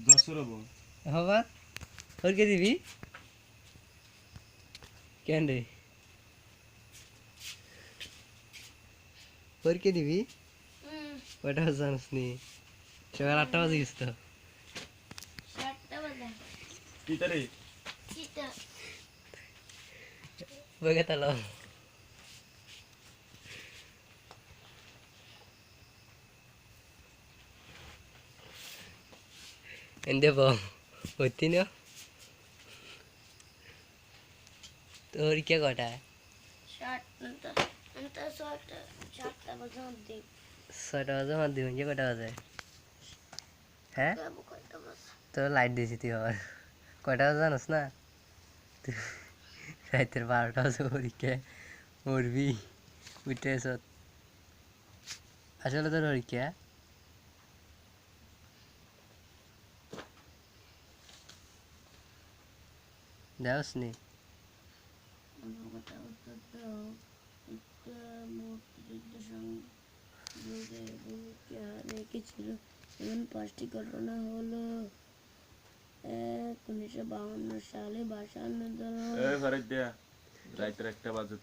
যশোর হবো। হবা তোর কে দিবি কেন রে তোর কে দিবি ওটা জানিস নি সকাল 8টা বাজে গেছে তো কি তারে? বগে তালো এন্দে বো হইতি না তোর কে কটা 6টা বাজে মার দিবেন যে কটা বাজে হ্যাঁ তো লাইট দিয়েছি তুই আবার কয়টা বাজে জানোস না তুই রাতের 12টা বাজে পরীক্ষা মরবি উঠে এসো আসলে তোর পরীক্ষা দেওস নি ছিল এমন 5টি ঘটনা হলো 1952 সালে ভাষা আন্দোলন এ ঘরে দিয়া রাইতের 1টা বাজে